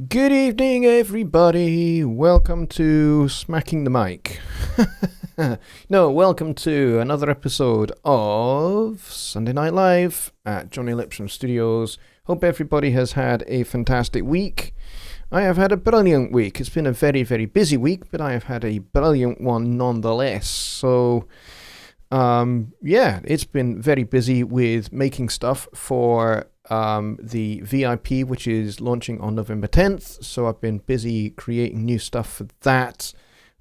Good evening, everybody. Welcome to Smacking the Mic. No, welcome to another episode of Sunday Night Live at Jonny Lipsham Studios. Hope everybody has had a fantastic week. I have had a brilliant week. It's been a very, very busy week, but I have had a brilliant one nonetheless. So, it's been very busy with making stuff for the VIP, which is launching on November 10th. So I've been busy creating new stuff for that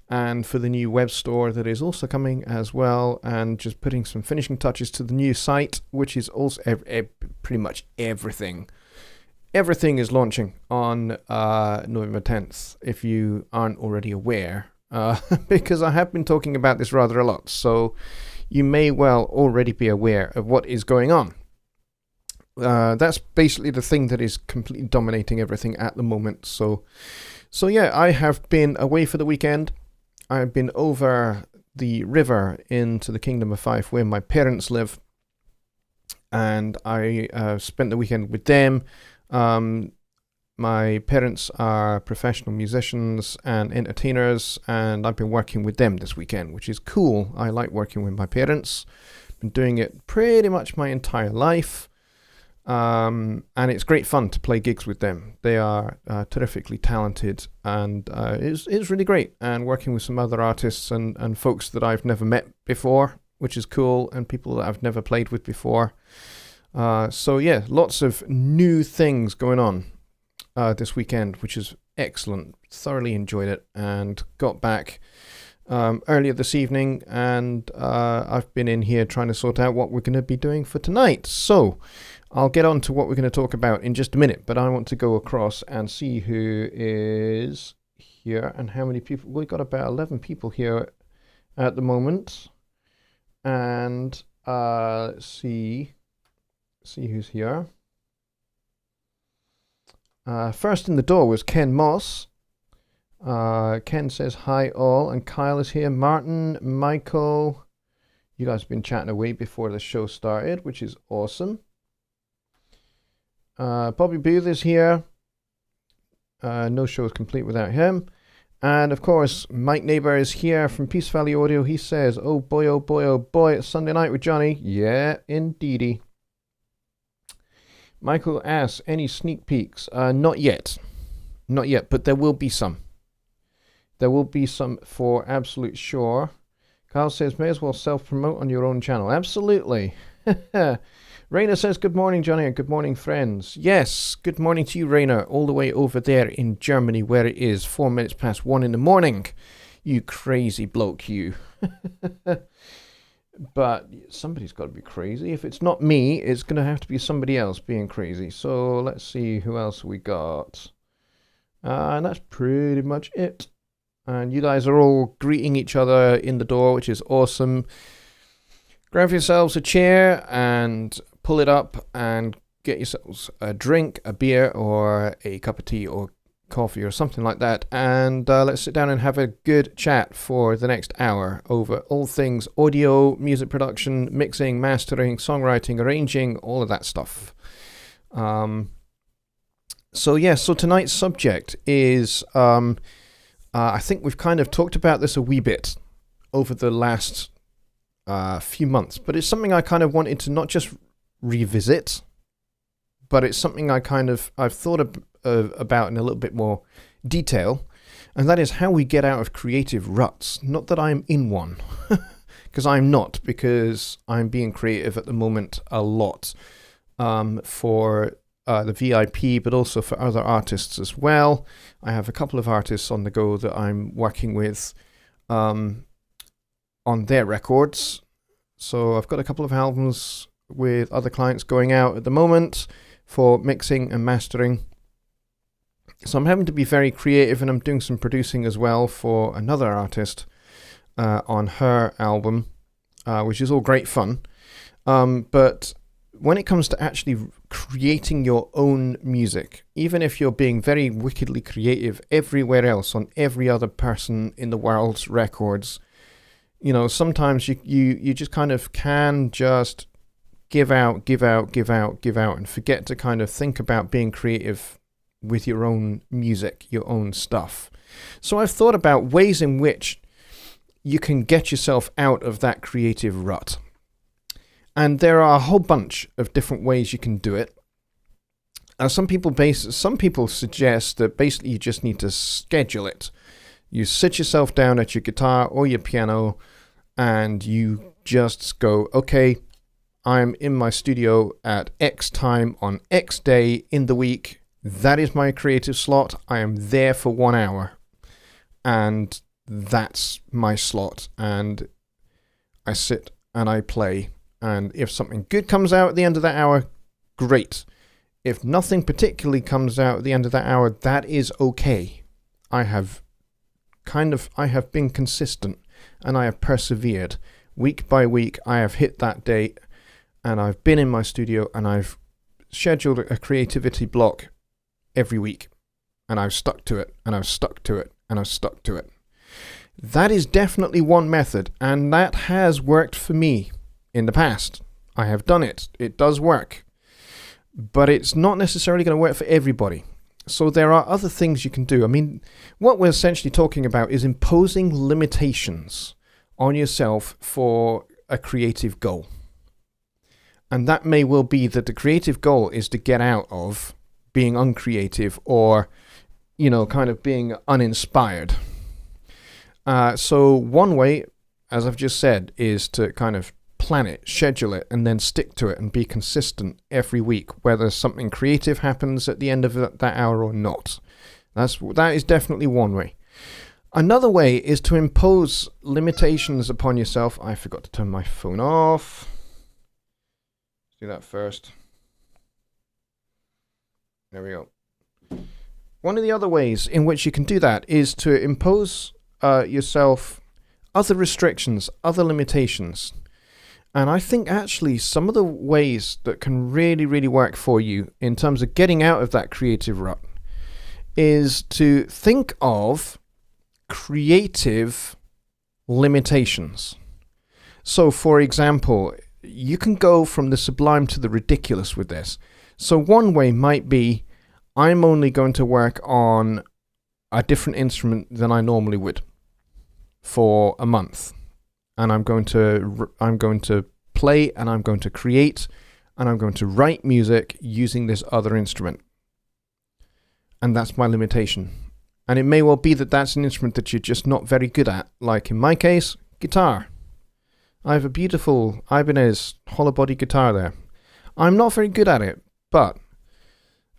and for the new web store that is also coming as well, and just putting some finishing touches to the new site, which is also pretty much everything. Everything is launching on November 10th, if you aren't already aware, because I have been talking about this rather a lot, so you may well already be aware of what is going on. That's basically the thing that is completely dominating everything at the moment. So yeah, I have been away for the weekend. I've been over the river into the Kingdom of Fife where my parents live, and I spent the weekend with them. My parents are professional musicians and entertainers, and I've been working with them this weekend, which is cool. I like working with my parents. Been doing it pretty much my entire life. And it's great fun to play gigs with them. They are terrifically talented, and it's really great. And working with some other artists and folks that I've never met before, which is cool, and people that I've never played with before. So yeah, lots of new things going on this weekend, which is excellent. Thoroughly enjoyed it, and got back earlier this evening, and I've been in here trying to sort out what we're going to be doing for tonight. So I'll get on to what we're going to talk about in just a minute, but I want to go across and see who is here and how many people. We've got about 11 people here at the moment, and let's see who's here. First in the door was Ken Moss. Ken says hi all, and Kyle is here. Martin, Michael, you guys have been chatting away before the show started, which is awesome. Bobby Booth is here. No show is complete without him. And of course, Mike Neighbor is here from Peace Valley Audio. He says, oh boy, oh boy, oh boy, it's Sunday night with Jonny. Yeah, indeedy. Michael asks, any sneak peeks? Not yet, but there will be some. There will be some for absolute sure. Kyle says, may as well self-promote on your own channel. Absolutely. Rainer says, good morning, Jonny, and good morning, friends. Yes, good morning to you, Rainer, all the way over there in Germany, where it is 4 minutes past 1 in the morning. You crazy bloke, you. But somebody's got to be crazy. If it's not me, it's going to have to be somebody else being crazy. So let's see who else we got. And that's pretty much it. And you guys are all greeting each other in the door, which is awesome. Grab yourselves a chair and pull it up and get yourselves a drink, a beer, or a cup of tea or coffee or something like that. And let's sit down and have a good chat for the next hour over all things audio, music production, mixing, mastering, songwriting, arranging, all of that stuff. So tonight's subject is... I think we've kind of talked about this a wee bit over the last few months, but it's something I kind of wanted to not just revisit, but it's something I've thought about in a little bit more detail, and that is how we get out of creative ruts. Not that I'm in one, because I'm not, because I'm being creative at the moment a lot for the VIP, but also for other artists as well. I have a couple of artists on the go that I'm working with on their records. So I've got a couple of albums with other clients going out at the moment for mixing and mastering. So I'm having to be very creative, and I'm doing some producing as well for another artist on her album, which is all great fun. But when it comes to actually creating your own music, even if you're being very wickedly creative everywhere else on every other person in the world's records, you know, sometimes you just kind of can just give out and forget to kind of think about being creative with your own music, your own stuff. So I've thought about ways in which you can get yourself out of that creative rut. And there are a whole bunch of different ways you can do it. Some people suggest that basically you just need to schedule it. You sit yourself down at your guitar or your piano and you just go, okay, I'm in my studio at X time on X day in the week. That is my creative slot. I am there for 1 hour. And that's my slot. And I sit and I play. And if something good comes out at the end of that hour, great. If nothing particularly comes out at the end of that hour, that is okay. I have been consistent and I have persevered. Week by week, I have hit that date and I've been in my studio and I've scheduled a creativity block every week. And I've stuck to it and I've stuck to it and I've stuck to it. That is definitely one method, and that has worked for me in the past. I have done it. It does work. But it's not necessarily going to work for everybody. So there are other things you can do. I mean, what we're essentially talking about is imposing limitations on yourself for a creative goal. And that may well be that the creative goal is to get out of being uncreative or, kind of being uninspired. So one way, as I've just said, is to kind of plan it, schedule it, and then stick to it and be consistent every week, whether something creative happens at the end of that hour or not. That is definitely one way. Another way is to impose limitations upon yourself. I forgot to turn my phone off. Let's do that first. There we go. One of the other ways in which you can do that is to impose yourself other restrictions, other limitations. And I think actually some of the ways that can really, really work for you in terms of getting out of that creative rut is to think of creative limitations. So, for example, you can go from the sublime to the ridiculous with this. So one way might be, I'm only going to work on a different instrument than I normally would for a month. And I'm going to play and I'm going to create and I'm going to write music using this other instrument. And that's my limitation. And it may well be that that's an instrument that you're just not very good at. Like in my case, guitar. I have a beautiful Ibanez hollow body guitar there. I'm not very good at it, but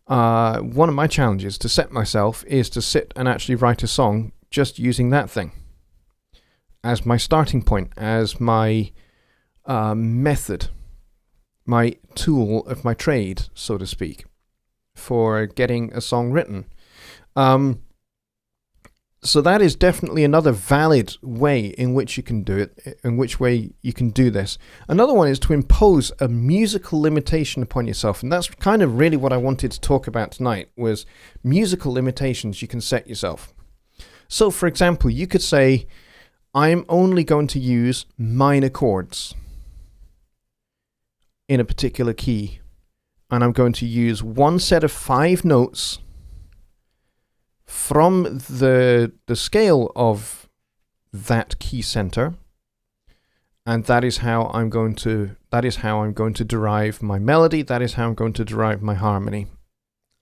one of my challenges to set myself is to sit and actually write a song just using that thing as my starting point, as my method, my tool of my trade, so to speak, for getting a song written. So that is definitely another valid way in which you can do it, in which way you can do this. Another one is to impose a musical limitation upon yourself. And that's kind of really what I wanted to talk about tonight, was musical limitations you can set yourself. So, for example, you could say, I'm only going to use minor chords in a particular key. And I'm going to use one set of 5 notes from the scale of that key center, and that is how I'm going to derive my melody. That is how I'm going to derive my harmony.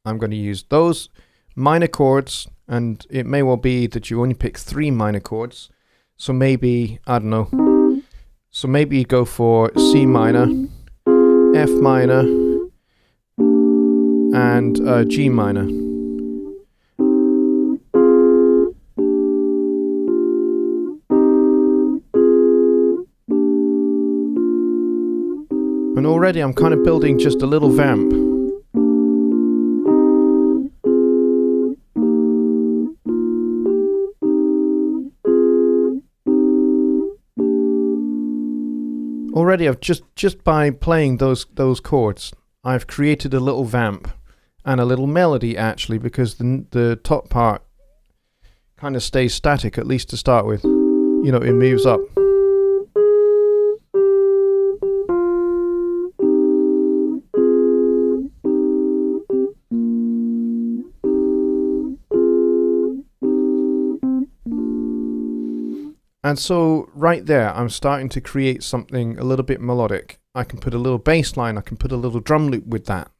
I'm going to use those minor chords, and it may well be that you only pick 3 minor chords. So maybe, I don't know. So maybe you go for C minor, F minor, and G minor. And already I'm kind of building just a little vamp. Already I've just by playing those chords, I've created a little vamp and a little melody actually, because the top part kind of stays static, at least to start with. You know, it moves up. And so right there, I'm starting to create something a little bit melodic. I can put a little bass line, I can put a little drum loop with that.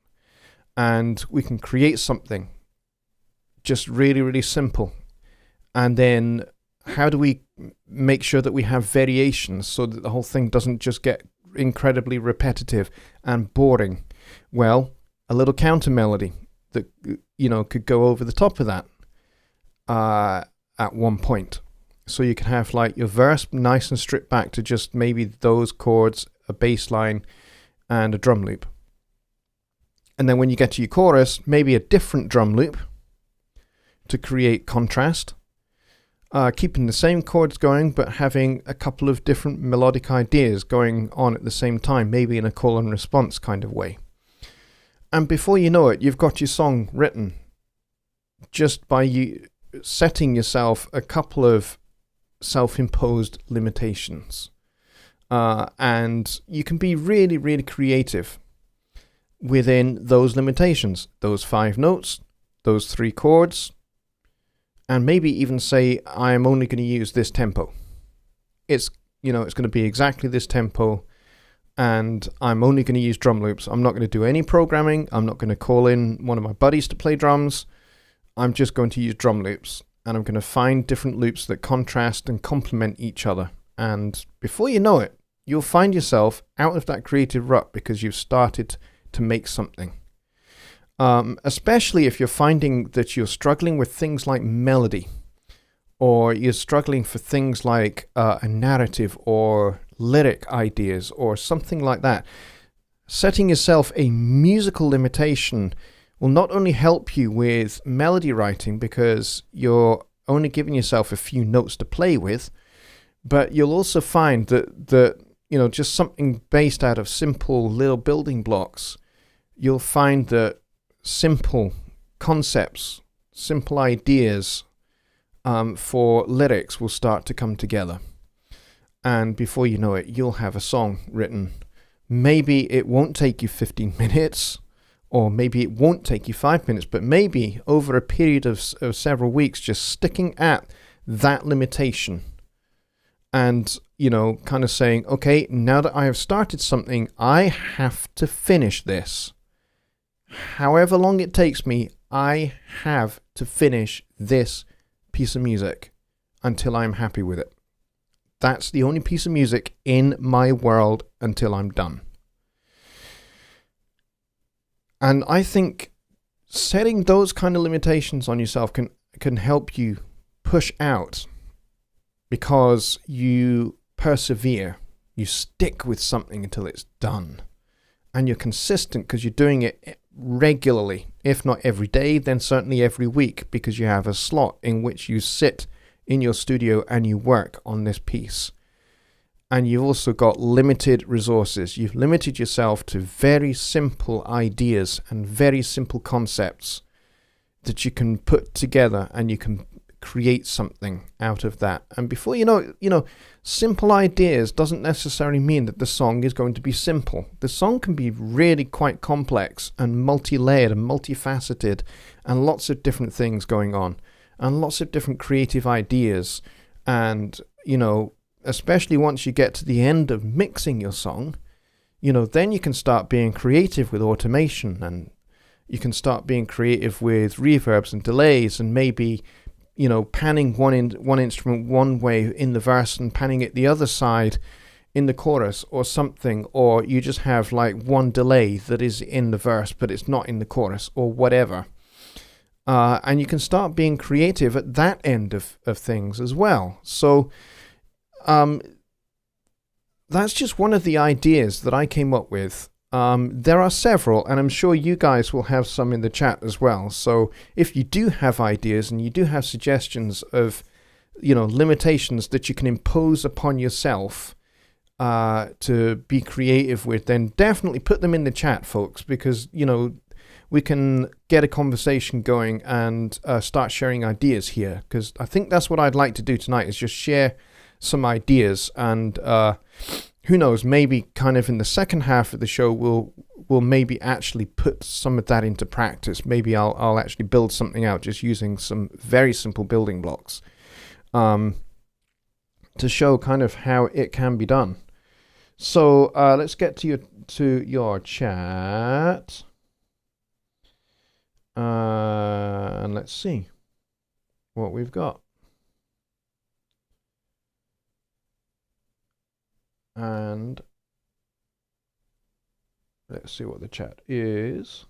And we can create something just really, really simple. And then how do we make sure that we have variations so that the whole thing doesn't just get incredibly repetitive and boring? Well, a little counter melody that, could go over the top of that at one point. So you can have like your verse nice and stripped back to just maybe those chords, a bass line, and a drum loop. And then when you get to your chorus, maybe a different drum loop to create contrast. Keeping the same chords going, but having a couple of different melodic ideas going on at the same time, maybe in a call and response kind of way. And before you know it, you've got your song written just by you setting yourself a couple of self-imposed limitations. And you can be really, really creative within those limitations, those 5 notes, those 3 chords, and maybe even say, I'm only going to use this tempo. It's going to be exactly this tempo, and I'm only going to use drum loops. I'm not going to do any programming. I'm not going to call in one of my buddies to play drums. I'm just going to use drum loops, and I'm going to find different loops that contrast and complement each other. And before you know it, you'll find yourself out of that creative rut because you've started to make something. Especially if you're finding that you're struggling with things like melody, or you're struggling for things like a narrative or lyric ideas or something like that. Setting yourself a musical limitation will not only help you with melody writing because you're only giving yourself a few notes to play with, but you'll also find that just something based out of simple little building blocks, you'll find that simple concepts, simple ideas for lyrics will start to come together. And before you know it, you'll have a song written. Maybe it won't take you 15 minutes, or maybe it won't take you 5 minutes, but maybe over a period of several weeks, just sticking at that limitation and, kind of saying, okay, now that I have started something, I have to finish this. However long it takes me, I have to finish this piece of music until I'm happy with it. That's the only piece of music in my world until I'm done. And I think setting those kind of limitations on yourself can help you push out because you persevere. You stick with something until it's done. And you're consistent because you're doing it regularly. If not every day, then certainly every week, because you have a slot in which you sit in your studio and you work on this piece. And you've also got limited resources. You've limited yourself to very simple ideas and very simple concepts that you can put together and you can create something out of that. And before you know, simple ideas doesn't necessarily mean that the song is going to be simple. The song can be really quite complex and multi-layered and multifaceted and lots of different things going on and lots of different creative ideas. And, especially once you get to the end of mixing your song, then you can start being creative with automation, and you can start being creative with reverbs and delays, and maybe panning one instrument one way in the verse and panning it the other side in the chorus or something, or you just have like one delay that is in the verse but it's not in the chorus or whatever. And you can start being creative at that end of things as well. So that's just one of the ideas that I came up with. There are several, and I'm sure you guys will have some in the chat as well. So if you do have ideas and you do have suggestions of, limitations that you can impose upon yourself to be creative with, then definitely put them in the chat, folks, because, we can get a conversation going and start sharing ideas here, because I think that's what I'd like to do tonight, is just share some ideas. And who knows, maybe kind of in the second half of the show we'll maybe actually put some of that into practice. Maybe I'll actually build something out just using some very simple building blocks. to show kind of how it can be done. So let's get to your chat. And let's see what we've got. And let's see what the chat is.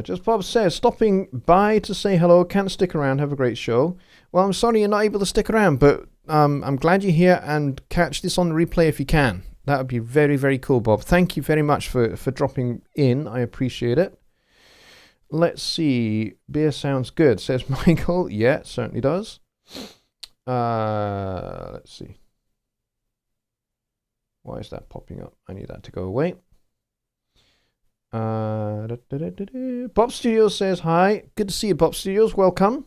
Just Bob says, stopping by to say hello, can't stick around, have a great show. Well, I'm sorry you're not able to stick around, but I'm glad you're here, and catch this on the replay if you can. That would be very, very cool, Bob. Thank you very much for dropping in. I appreciate it. Let's see. Beer sounds good, says Michael. Yeah, it certainly does. Let's see. Why is that popping up? I need that to go away. Bob Studios says hi. Good to see you, Bob Studios. Welcome.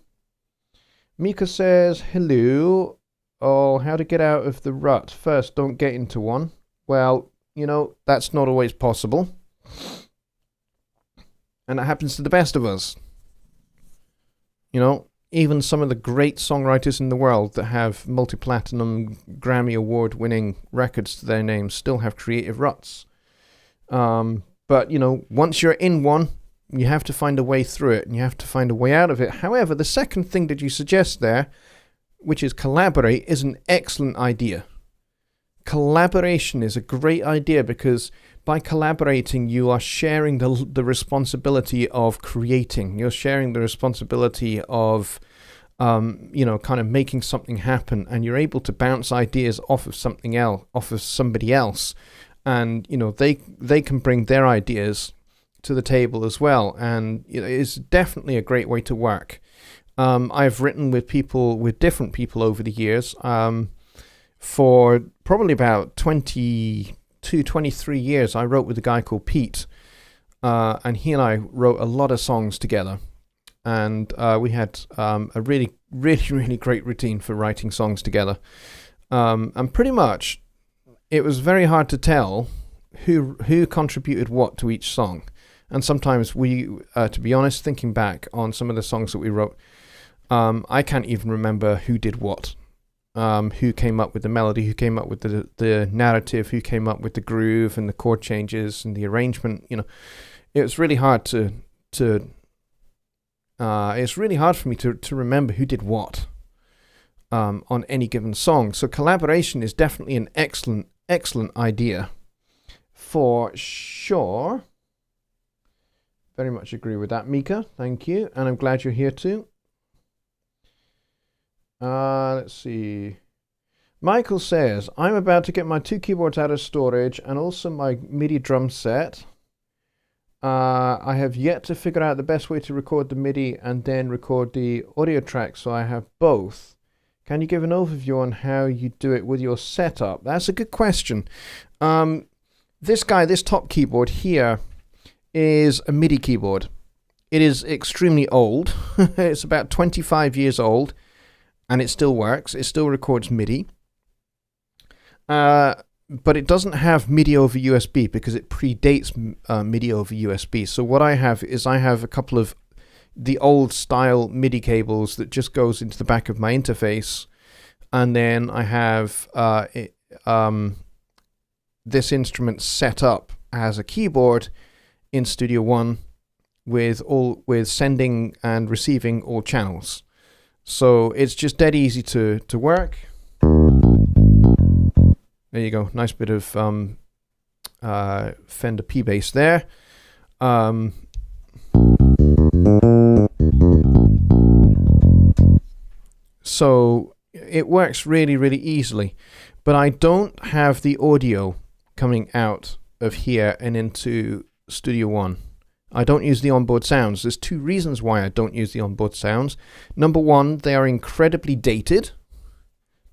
Mika says hello. Oh, how to get out of the rut. First, don't get into one. Well, that's not always possible. And that happens to the best of us. Even some of the great songwriters in the world that have multi-platinum Grammy Award-winning records to their names still have creative ruts. But, once you're in one, you have to find a way through it, and you have to find a way out of it. However, the second thing that you suggest there, which is collaborate, is an excellent idea. Collaboration is a great idea because by collaborating, you are sharing the responsibility of creating. You're sharing the responsibility of, kind of making something happen, and you're able to bounce ideas off of something else, off of somebody else. And, they can bring their ideas to the table as well. And it's definitely a great way to work. I've written with different people over the years. For probably about 22, 23 years, I wrote with a guy called Pete. And he and I wrote a lot of songs together. And we had a really, really, really great routine for writing songs together. And pretty much, it was very hard to tell who contributed what to each song. And sometimes we, to be honest, thinking back on some of the songs that we wrote, I can't even remember who did what. Who came up with the melody, who came up with the narrative, who came up with the groove and the chord changes and the arrangement. It was really hard it's really hard for me to remember who did what on any given song. So collaboration is definitely an excellent idea for sure. Very much agree with that, Mika. Thank you. And I'm glad you're here too. Let's see. Michael says, I'm about to get my 2 keyboards out of storage and also my MIDI drum set. I have yet to figure out the best way to record the MIDI and then record the audio track, so I have both. Can you give an overview on how you do it with your setup? That's a good question. This top keyboard here is a MIDI keyboard. It is extremely old. It's about 25 years old, and it still works. It still records MIDI. But it doesn't have MIDI over USB because it predates MIDI over USB. So what I have is a couple of the old style MIDI cables that just goes into the back of my interface. And then I have this instrument set up as a keyboard in Studio One with sending and receiving all channels. So it's just dead easy to work. There you go. Nice bit of Fender P bass there. So it works really, really easily. But I don't have the audio coming out of here and into Studio One. I don't use the onboard sounds. There's 2 reasons why I don't use the onboard sounds. Number one, they are incredibly dated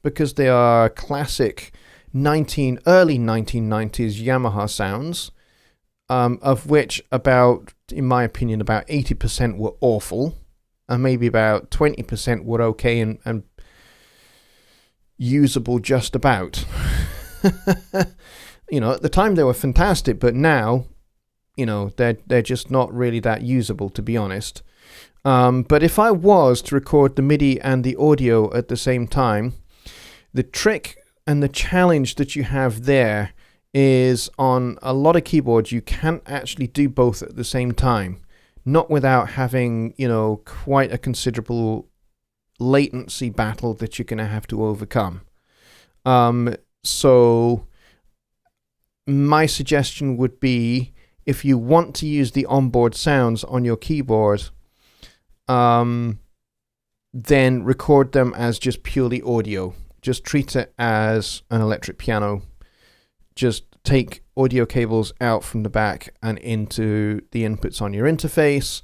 because they are classic early 1990s Yamaha sounds, of which in my opinion, about 80% were awful, and maybe about 20% were okay and usable just about. At the time they were fantastic, but now, they're just not really that usable, to be honest. But if I was to record the MIDI and the audio at the same time, the trick and the challenge that you have there is on a lot of keyboards, you can't actually do both at the same time, not without having, quite a considerable latency battle that you're going to have to overcome. So my suggestion would be, if you want to use the onboard sounds on your keyboard, then record them as just purely audio. Just treat it as an electric piano. Just take audio cables out from the back and into the inputs on your interface.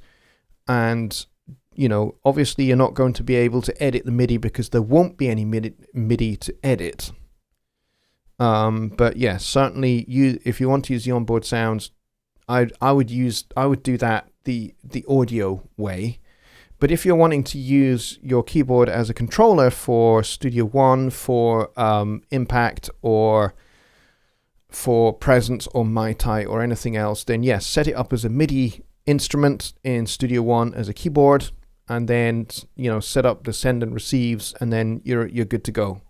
And, obviously you're not going to be able to edit the MIDI because there won't be any MIDI to edit. But yeah, certainly if you want to use the onboard sounds, I would do that the audio way. But if you're wanting to use your keyboard as a controller for Studio One, for Impact, or for Presence or Mai-Tai or anything else, then yes, set it up as a MIDI instrument in Studio One as a keyboard, and then set up the send and receives, and then you're good to go.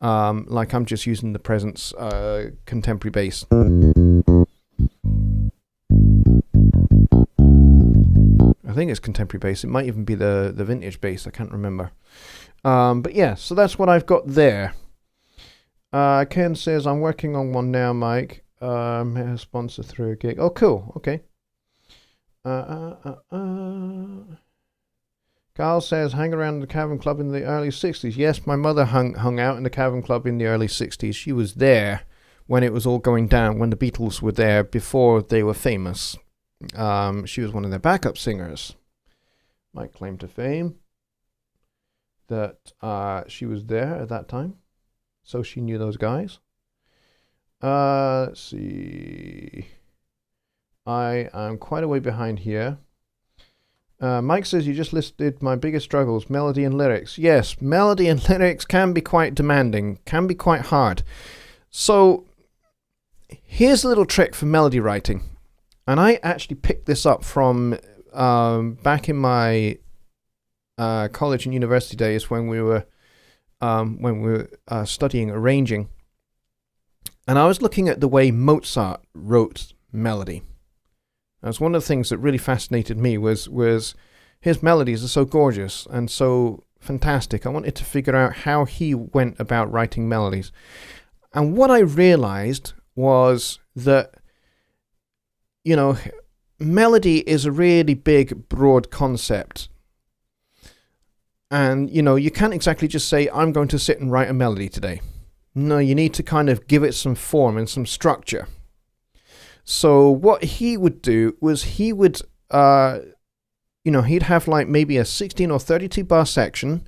Like I'm just using the Presence contemporary bass. I think it's contemporary bass. It might even be the vintage bass. I can't remember. But yeah, so that's what I've got there. Ken says, I'm working on one now, Mike. A sponsor through a gig. Oh, cool. Okay. Carl says, hang around the Cavern Club in the early 60s. Yes, my mother hung out in the Cavern Club in the early 60s. She was there when it was all going down, when the Beatles were there before they were famous. She was one of their backup singers. My claim to fame that she was there at that time, so she knew those guys. Let's see. I am quite a way behind here. Mike says, you just listed my biggest struggles, melody and lyrics. Yes, melody and lyrics can be quite demanding, can be quite hard. So here's a little trick for melody writing. And I actually picked this up from back in my college and university days when we were studying arranging. And I was looking at the way Mozart wrote melody. That's one of the things that really fascinated me was his melodies are so gorgeous and so fantastic. I wanted to figure out how he went about writing melodies. And what I realized was that melody is a really big, broad concept. And, you can't exactly just say, I'm going to sit and write a melody today. No, you need to kind of give it some form and some structure. So what he would do was he would, he'd have like maybe a 16 or 32 bar section.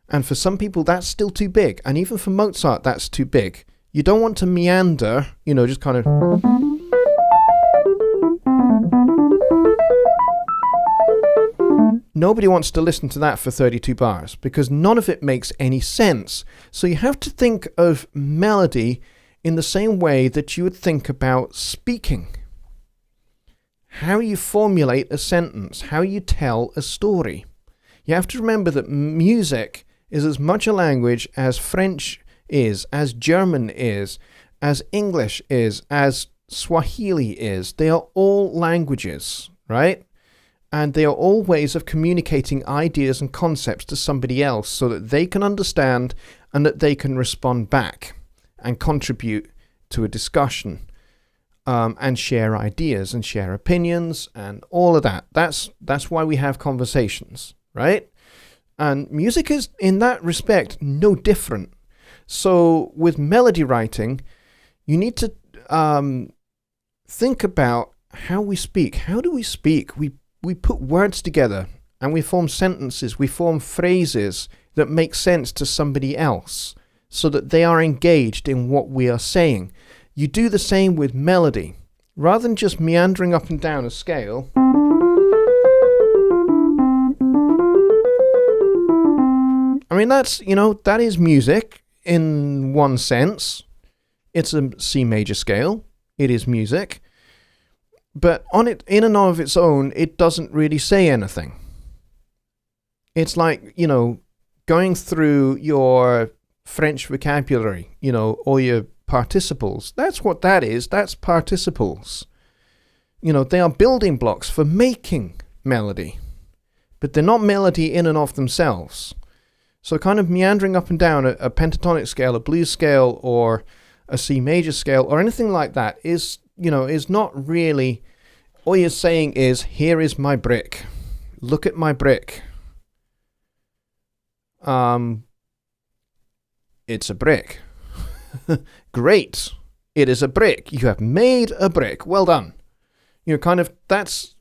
And for some people, that's still too big. And even for Mozart, that's too big. You don't want to meander, just kind of... Nobody wants to listen to that for 32 bars because none of it makes any sense. So you have to think of melody in the same way that you would think about speaking. How you formulate a sentence, how you tell a story. You have to remember that music is as much a language as French is, as German is, as English is, as Swahili is. They are all languages, right? And they are all ways of communicating ideas and concepts to somebody else so that they can understand and that they can respond back and contribute to a discussion and share ideas and share opinions and all of that. That's why we have conversations, right? And music is, in that respect, no different. So with melody writing, you need to think about how we speak. How do we speak? We put words together and we form sentences, we form phrases that make sense to somebody else so that they are engaged in what we are saying. You do the same with melody. Rather than just meandering up and down a scale, I mean, that is music in one sense. It's a C major scale. It is music. But on it, in and of its own, it doesn't really say anything. It's like, going through your French vocabulary, all your participles. That's what that is. That's participles. They are building blocks for making melody, but they're not melody in and of themselves. So kind of meandering up and down a pentatonic scale, a blues scale, or a C major scale, or anything like that is not really, all you're saying is, here is my brick. Look at my brick. It's a brick. Great. It is a brick. You have made a brick. Well done. That's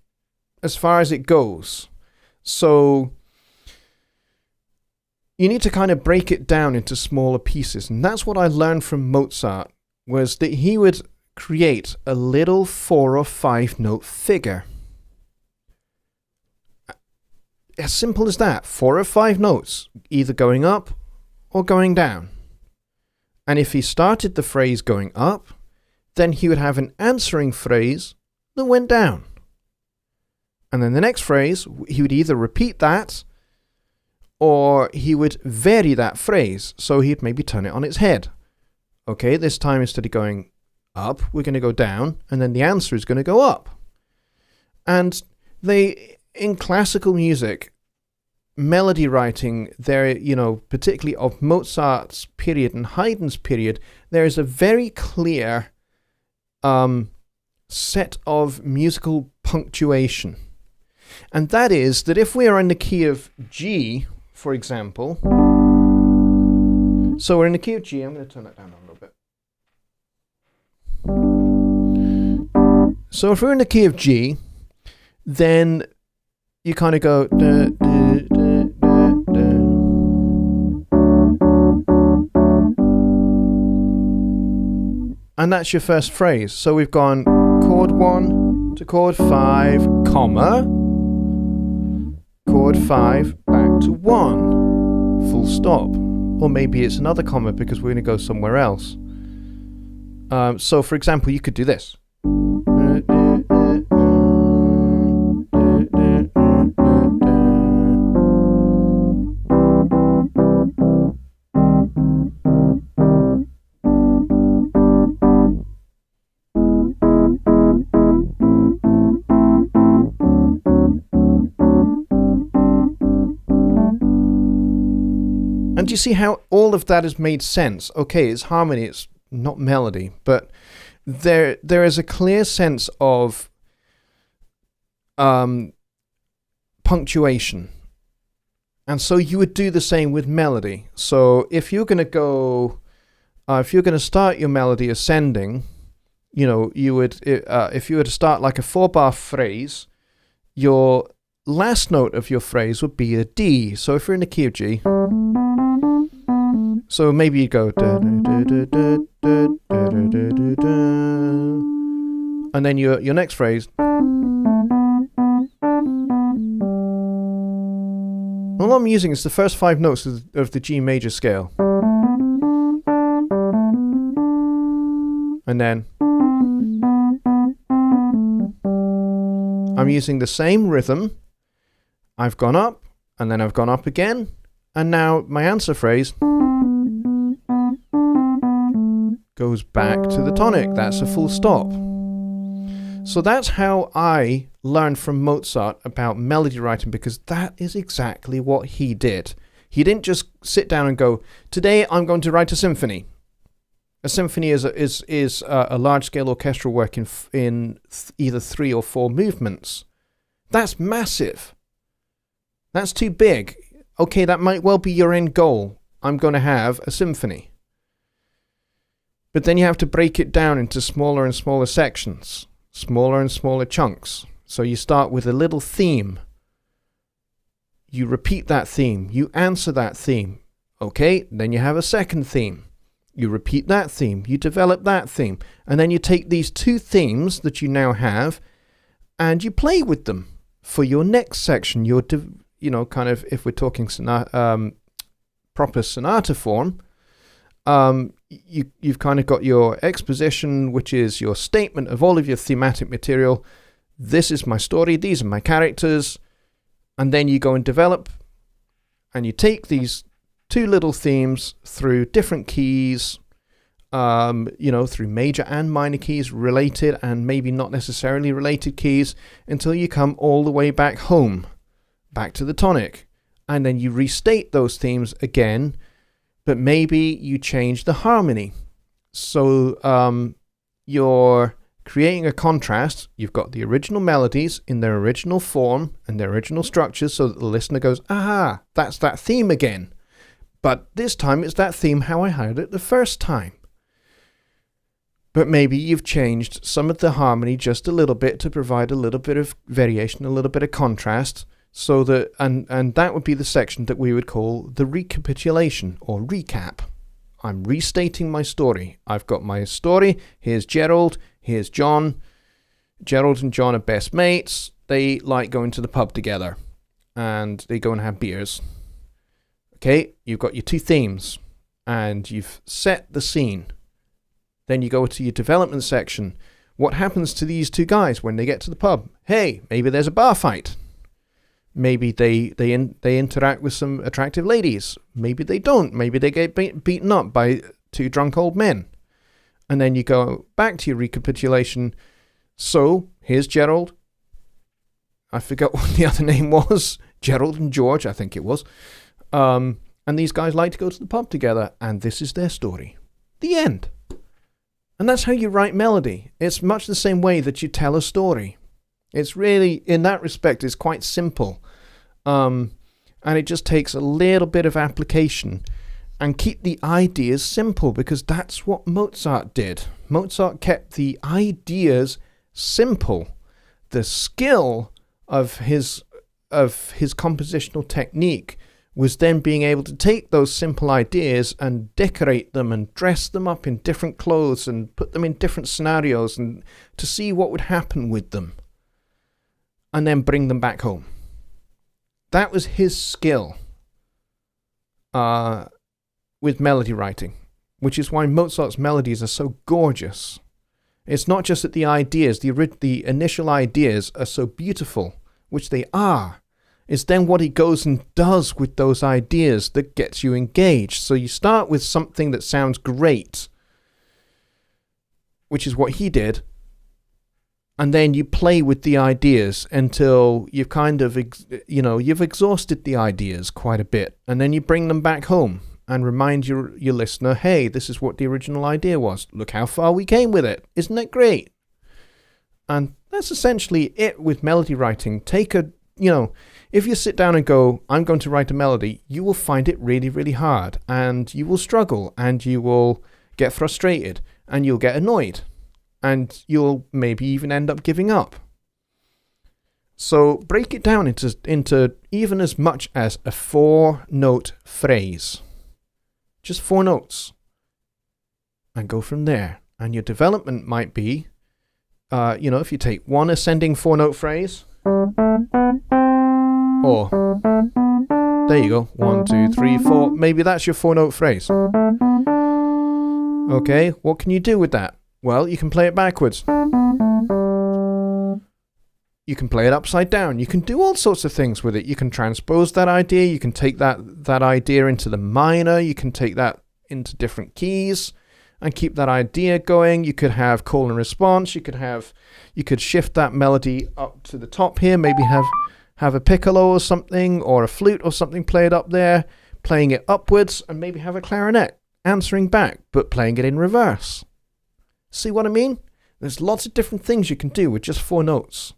as far as it goes. So you need to kind of break it down into smaller pieces. And that's what I learned from Mozart, was that he would create a little 4 or 5 note figure. As simple as that. 4 or 5 notes, either going up or going down. And if he started the phrase going up, then he would have an answering phrase that went down. And then the next phrase, he would either repeat that or he would vary that phrase. So he'd maybe turn it on its head. Okay, this time instead of going up, we're going to go down, and then the answer is going to go up. And in classical music, melody writing, there, particularly of Mozart's period and Haydn's period, there is a very clear set of musical punctuation. And that is that if we are in the key of G, for example, so we're in the key of G, I'm going to turn that down a little bit. So if we're in the key of G, then you kind of go da, da, da, da, da. And that's your first phrase. So we've gone chord 1 to chord 5, comma, chord 5 back to 1, full stop. Or maybe it's another comma because we're going to go somewhere else. So for example, you could do this. And do you see how all of that has made sense? Okay, it's harmony, it's not melody, but there is a clear sense of punctuation. And so you would do the same with melody. So if you're going to start your melody ascending, you would, if you were to start like a 4-bar phrase, your last note of your phrase would be a D. So if you're in the key of G, so maybe you go da, da, da, da, da, da, da, da, da, da, and then your next phrase. All I'm using is the first 5 notes of the G major scale. And then I'm using the same rhythm. I've gone up, and then I've gone up again, and now my answer phrase goes back to the tonic. That's a full stop. So that's how I learned from Mozart about melody writing, because that is exactly what he did. He didn't just sit down and go, today I'm going to write a symphony. A symphony is a large-scale orchestral work in either 3 or 4 movements. That's massive. That's too big. Okay, that might well be your end goal. I'm going to have a symphony. But then you have to break it down into smaller and smaller sections, smaller and smaller chunks. So you start with a little theme. You repeat that theme. You answer that theme. Okay, then you have a second theme. You repeat that theme. You develop that theme. And then you take these 2 themes that you now have and you play with them for your next section. Your, kind of, if we're talking proper sonata form, you've kind of got your exposition, which is your statement of all of your thematic material. This is my story. These are my characters. And then you go and develop And you take these two little themes through different keys, through major and minor keys, related and maybe not necessarily related keys, until you come all the way back home, back to the tonic. And then you restate those themes again, but maybe you change the harmony. So you're creating a contrast. You've got the original melodies in their original form and their original structures, so that the listener goes, aha, that's that theme again. But this time it's that theme how I heard it the first time. But maybe you've changed some of the harmony just a little bit to provide a little bit of variation, a little bit of contrast, so that, and that would be the section that we would call the recapitulation or recap. I'm restating my story. I've got my story. Here's Gerald. Here's John. Gerald and John are best mates. They like going to the pub together, and they go and have beers. Okay, you've got your two themes, and you've set the scene. Then you go to your development section. What happens to these two guys when they get to the pub? Hey, maybe there's a bar fight. Maybe they interact with some attractive ladies. Maybe they don't. Maybe they get beaten up by two drunk old men. And then you go back to your recapitulation. So, here's Gerald. I forgot what the other name was. Gerald and George, I think it was. And these guys like to go to the pub together. And this is their story. The end. And that's how you write melody. It's much the same way that you tell a story. It's really, in that respect, it's quite simple. And it just takes a little bit of application. And keep the ideas simple, because that's what Mozart did. Mozart kept the ideas simple. The skill of his compositional technique was then being able to take those simple ideas and decorate them and dress them up in different clothes and put them in different scenarios and to see what would happen with them. And then bring them back home. That was his skill with melody writing, which is why Mozart's melodies are so gorgeous. It's not just that the ideas, the initial ideas are so beautiful, which they are. It's then what he goes and does with those ideas that gets you engaged. So you start with something that sounds great, which is what he did. And then you play with the ideas until you've kind of, you've exhausted the ideas quite a bit. And then you bring them back home and remind your listener, hey, this is what the original idea was. Look how far we came with it. Isn't that great? And that's essentially it with melody writing. If you sit down and go, I'm going to write a melody, you will find it really, really hard. And you will struggle and you will get frustrated and you'll get annoyed. And you'll maybe even end up giving up. So break it down into even as much as a 4-note phrase. Just 4 notes. And go from there. And your development might be, if you take one ascending 4-note phrase. Or, there you go. 1, 2, 3, 4. Maybe that's your 4-note phrase. Okay, what can you do with that? Well, you can play it backwards. You can play it upside down. You can do all sorts of things with it. You can transpose that idea. You can take that idea into the minor. You can take that into different keys and keep that idea going. You could have call and response. You could shift that melody up to the top here. Maybe have a piccolo or something, or a flute or something played up there, playing it upwards, and maybe have a clarinet answering back, but playing it in reverse. See what I mean? There's lots of different things you can do with just 4 notes.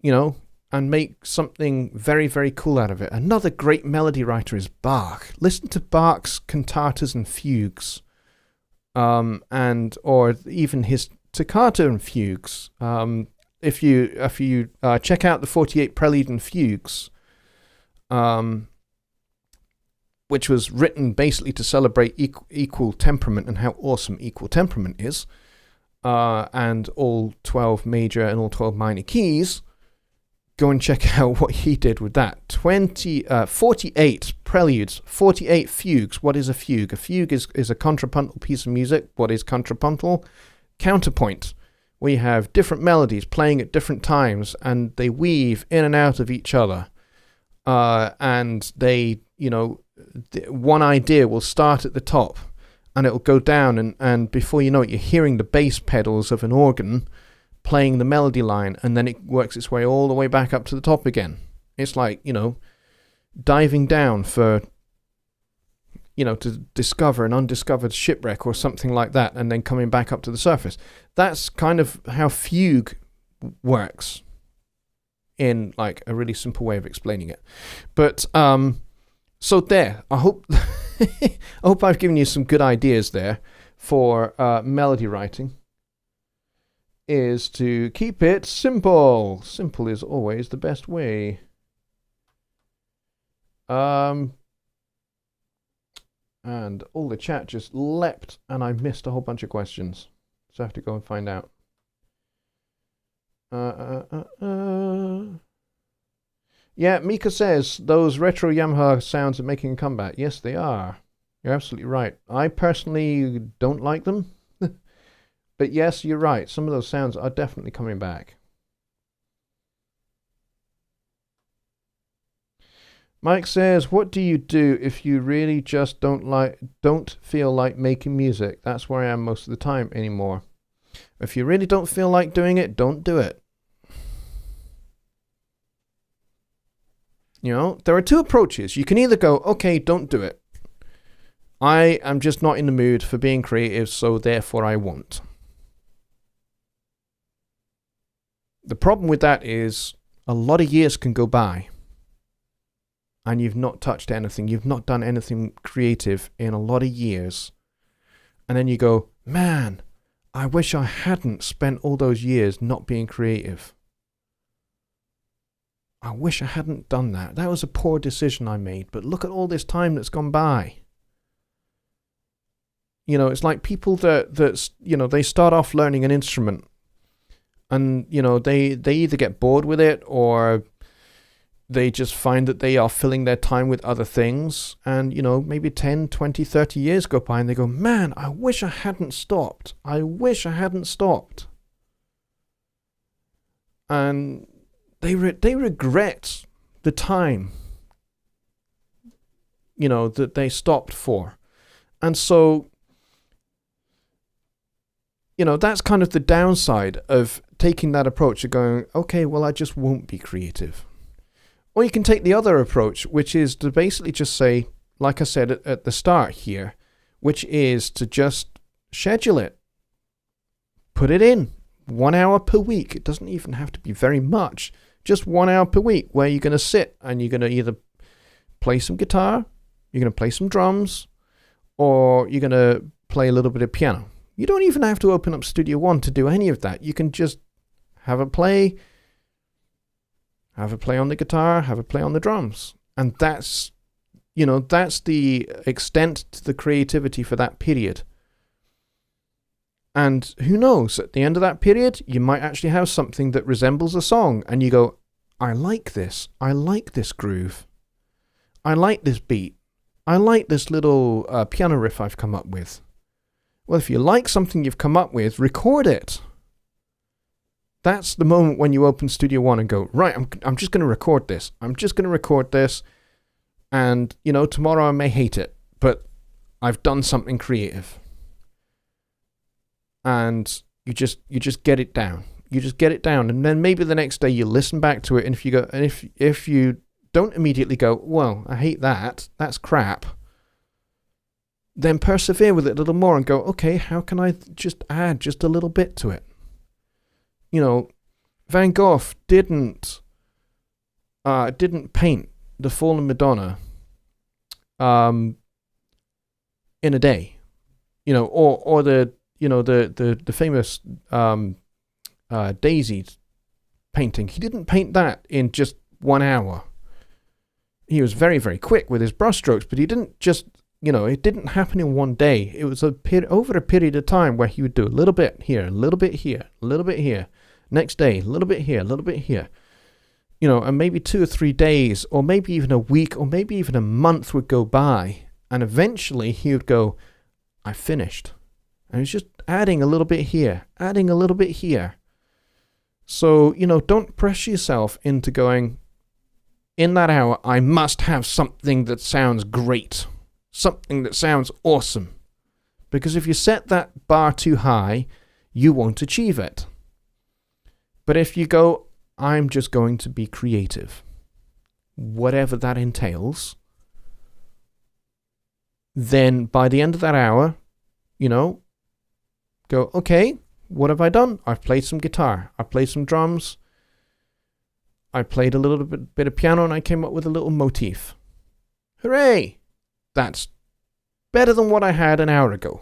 And make something very, very cool out of it. Another great melody writer is Bach. Listen to Bach's cantatas and fugues. Or even his toccata and fugues. If you check out the 48 Prelude and Fugues, which was written basically to celebrate equal temperament and how awesome equal temperament is, and all 12 major and all 12 minor keys, go and check out what he did with that. 48 preludes, 48 fugues. What is a fugue? A fugue is a contrapuntal piece of music. What is contrapuntal? Counterpoint. We have different melodies playing at different times, and they weave in and out of each other. and they, one idea will start at the top and it'll go down, and before you know it, you're hearing the bass pedals of an organ playing the melody line, and then it works its way all the way back up to the top again. It's like, diving down for, to discover an undiscovered shipwreck or something like that, and then coming back up to the surface. That's kind of how fugue works, in like a really simple way of explaining it. But so there, I hope I hope I've given you some good ideas there for melody writing. Is to keep it simple. Simple is always the best way. And all the chat just leapt, and I missed a whole bunch of questions, so I have to go and find out. Yeah, Mika says those retro Yamaha sounds are making a comeback. Yes, they are. You're absolutely right. I personally don't like them. But yes, you're right. Some of those sounds are definitely coming back. Mike says, what do you do if you really just don't feel like making music? That's where I am most of the time anymore. If you really don't feel like doing it, don't do it. There are two approaches. You can either go, okay, don't do it. I am just not in the mood for being creative, so therefore I won't. The problem with that is a lot of years can go by and you've not touched anything. You've not done anything creative in a lot of years. And then you go, man, I wish I hadn't spent all those years not being creative. I wish I hadn't done that. That was a poor decision I made, but look at all this time that's gone by. It's like people that they start off learning an instrument, and they either get bored with it, or they just find that they are filling their time with other things, and maybe 10, 20, 30 years go by and they go, man, I wish I hadn't stopped. I wish I hadn't stopped. And they regret the time that they stopped for. And so that's kind of the downside of taking that approach of going, okay, well, I just won't be creative. Or you can take the other approach, which is to basically just say, like I said at the start here, which is to just schedule it. Put it in 1 hour per week. It doesn't even have to be very much. Just 1 hour per week where you're going to sit and you're going to either play some guitar, you're going to play some drums, or you're going to play a little bit of piano. You don't even have to open up Studio One to do any of that. You can just have a play on the guitar, have a play on the drums. And that's the extent to the creativity for that period. And who knows, at the end of that period, you might actually have something that resembles a song, and you go, I like this. I like this groove. I like this beat. I like this little piano riff I've come up with. Well, if you like something you've come up with, record it. That's the moment when you open Studio One and go, right, I'm just going to record this. I'm just going to record this. And, tomorrow I may hate it, but I've done something creative. And you just get it down. You just get it down. And then maybe the next day you listen back to it. And if you don't immediately go, well, I hate that. That's crap. Then persevere with it a little more and go, okay, how can I just add just a little bit to it? Van Gogh didn't paint the Fallen Madonna in a day, or the famous Daisy painting. He didn't paint that in just 1 hour. He was very, very quick with his brushstrokes, but he didn't just, it didn't happen in one day. It was over a period of time where he would do a little bit here, a little bit here, a little bit here. Next day, a little bit here, a little bit here. And maybe 2 or 3 days, or maybe even a week, or maybe even a month would go by. And eventually he would go, I finished. And he's just adding a little bit here, adding a little bit here. So, don't press yourself into going, in that hour, I must have something that sounds great, something that sounds awesome. Because if you set that bar too high, you won't achieve it. But if you go, I'm just going to be creative, whatever that entails, then by the end of that hour, go, okay, what have I done? I've played some guitar. I played some drums. I played a little bit of piano, and I came up with a little motif. Hooray! That's better than what I had an hour ago.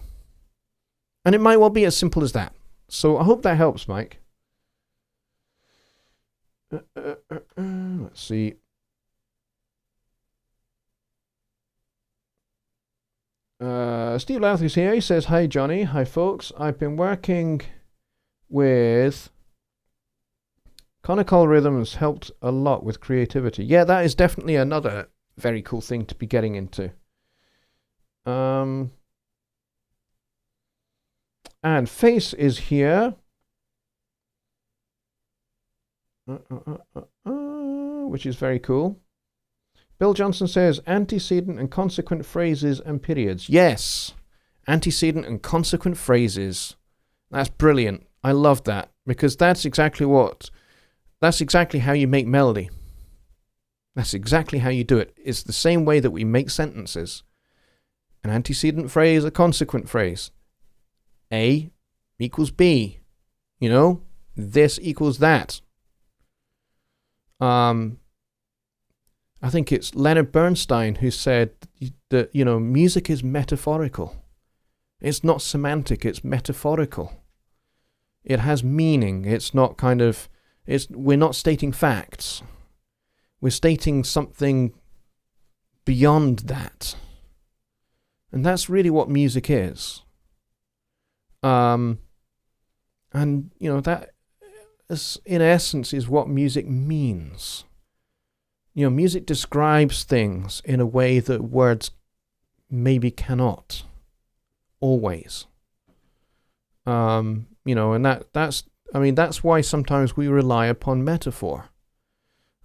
And it might well be as simple as that. So I hope that helps, Mike. Let's see. Steve Louth's here. He says, hi, Jonny. Hi, folks. I've been working with conical rhythms, helped a lot with creativity. Yeah, that is definitely another very cool thing to be getting into. And Face is here. Which is very cool. Bill Johnson says, antecedent and consequent phrases and periods. Yes, antecedent and consequent phrases. That's brilliant. I love that, because that's exactly how you make melody. That's exactly how you do it. It's the same way that we make sentences. An antecedent phrase, a consequent phrase. A equals B. This equals that. I think it's Leonard Bernstein who said that, music is metaphorical. It's not semantic, it's metaphorical. It has meaning. It's not we're not stating facts. We're stating something beyond that. And that's really what music is. And, that is, in essence, is what music means. Music describes things in a way that words maybe cannot. Always. And that's why sometimes we rely upon metaphor.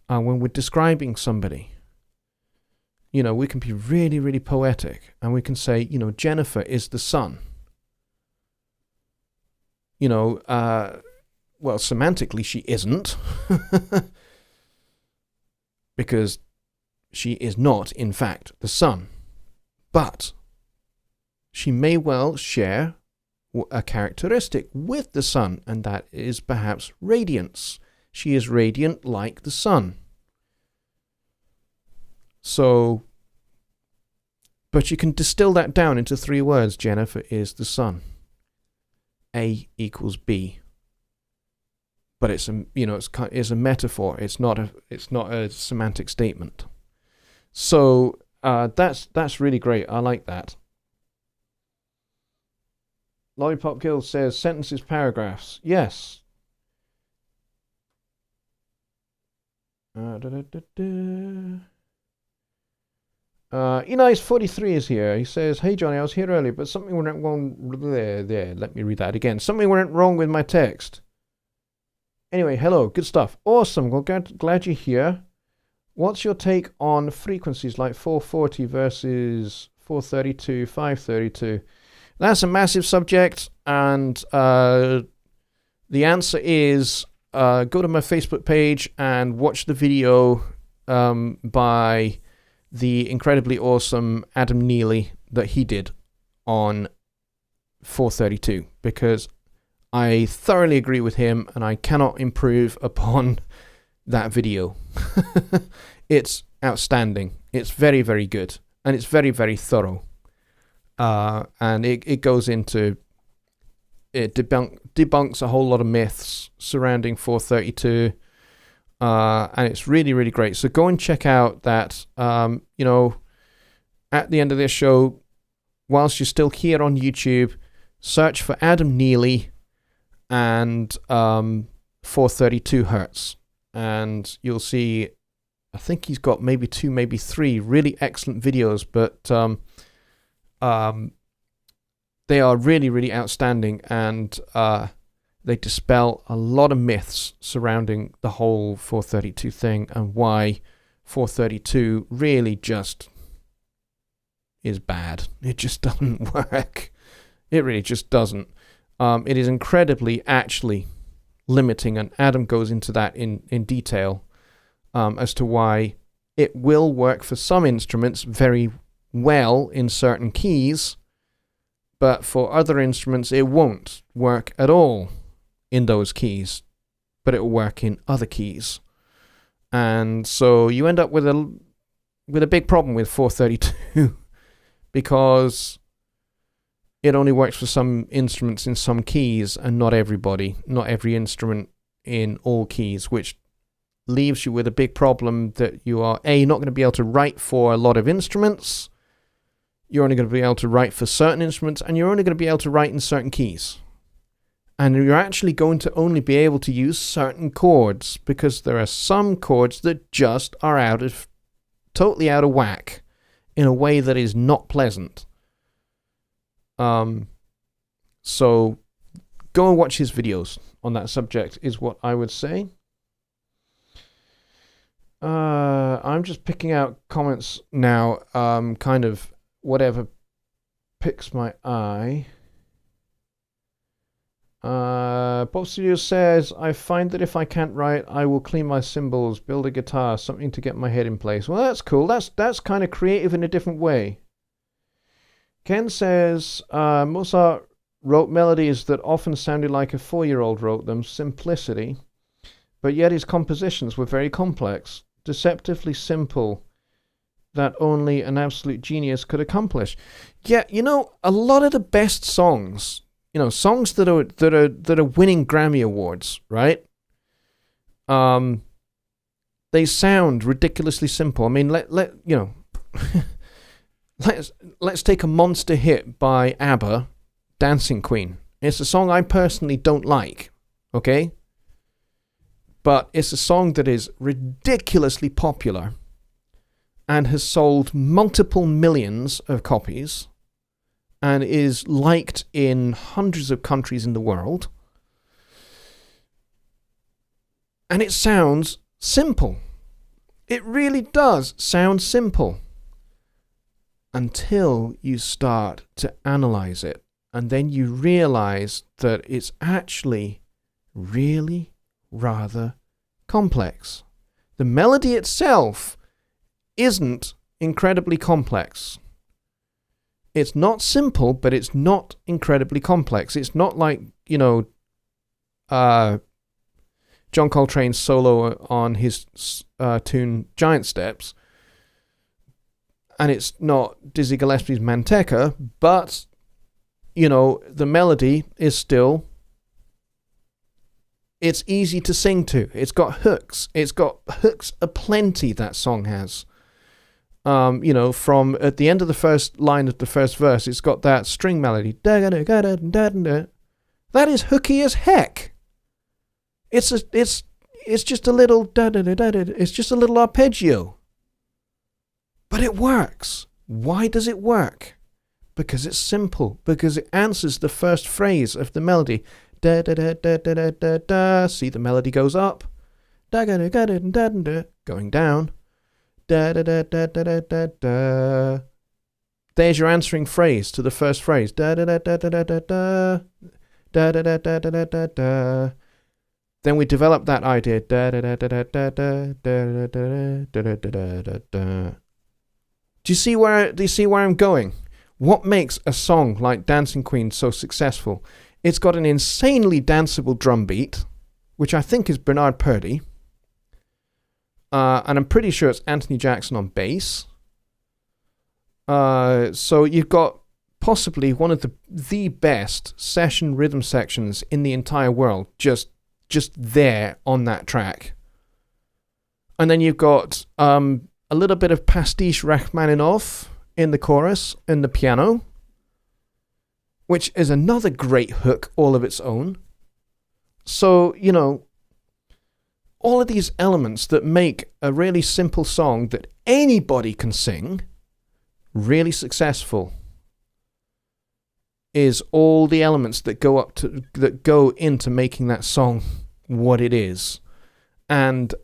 When we're describing somebody. We can be really, really poetic. And we can say, Jennifer is the sun. Well, semantically, she isn't. Because she is not, in fact, the sun. But she may well share a characteristic with the sun, and that is perhaps radiance. She is radiant like the sun. So, but you can distill that down into 3 words. Jennifer is the sun. A equals B. But it's a metaphor. It's not a semantic statement. So that's really great. I like that. Lollipop Guild says sentences, paragraphs. Yes. Enice43 is here. He says, hey Jonny, I was here earlier, but something went wrong. There. Let me read that again. Something went wrong with my text. Anyway, hello, good stuff. Awesome, well, glad you're here. What's your take on frequencies like 440 versus 432, 532? That's a massive subject, and the answer is go to my Facebook page and watch the video by the incredibly awesome Adam Neely that he did on 432, because I thoroughly agree with him, and I cannot improve upon that video. It's outstanding. It's very, very good. And it's very, very thorough. And it goes into... It debunks a whole lot of myths surrounding 432. And it's really, really great. So go and check out that, at the end of this show, whilst you're still here on YouTube, search for Adam Neely and 432 hertz, and you'll see, I think he's got maybe 2, maybe 3 really excellent videos, but they are really, really outstanding, and they dispel a lot of myths surrounding the whole 432 thing and why 432 really just is bad. It just doesn't work. It really just doesn't. It is incredibly actually limiting, and Adam goes into that in detail as to why it will work for some instruments very well in certain keys, but for other instruments it won't work at all in those keys, but it will work in other keys. And so you end up with a big problem with 432 because it only works for some instruments in some keys and not every instrument in all keys, which leaves you with a big problem that you are not going to be able to write for a lot of instruments. You're only going to be able to write for certain instruments, and you're only going to be able to write in certain keys. And you're actually going to only be able to use certain chords, because there are some chords that just are totally out of whack in a way that is not pleasant. So go and watch his videos on that subject is what I would say. I'm just picking out comments now, kind of whatever picks my eye. Bob Studio says, I find that if I can't write, I will clean my cymbals, build a guitar, something to get my head in place. Well, that's cool. That's kind of creative in a different way. Ken says, Mozart wrote melodies that often sounded like a 4-year-old wrote them, simplicity, but yet his compositions were very complex, deceptively simple, that only an absolute genius could accomplish. Yeah, a lot of the best songs, songs that are winning Grammy Awards, right? They sound ridiculously simple. I mean, let's take a monster hit by ABBA, Dancing Queen. It's a song I personally don't like, okay? But it's a song that is ridiculously popular and has sold multiple millions of copies and is liked in hundreds of countries in the world. And it sounds simple. It really does sound simple. Until you start to analyze it. And then you realize that it's actually really rather complex. The melody itself isn't incredibly complex. It's not simple, but it's not incredibly complex. It's not like, John Coltrane's solo on his tune Giant Steps. And it's not Dizzy Gillespie's Manteca, but, the melody is still, it's easy to sing to. It's got hooks. It's got hooks aplenty, that song has. From at the end of the first line of the first verse, it's got that string melody. That is hooky as heck. It's just a little it's just a little arpeggio. But it works. Why does it work? Because it's simple. Because it answers the first phrase of the melody. Da da da da da da da da. See, the melody goes up. Da da da da da da. Going down. Da da da da da da da da. There's your answering phrase to the first phrase. Da da da da da da da da. Da da da da da da da da. Then we develop that idea. Da da da da da da da da da da da da da. Do you see where I'm going? What makes a song like Dancing Queen so successful? It's got an insanely danceable drum beat, which I think is Bernard Purdie. And I'm pretty sure it's Anthony Jackson on bass. So you've got possibly one of the best session rhythm sections in the entire world, just there on that track. And then you've got a little bit of pastiche Rachmaninoff in the chorus and the piano, which is another great hook all of its own. So, all of these elements that make a really simple song that anybody can sing really successful is all the elements that go into making that song what it is. And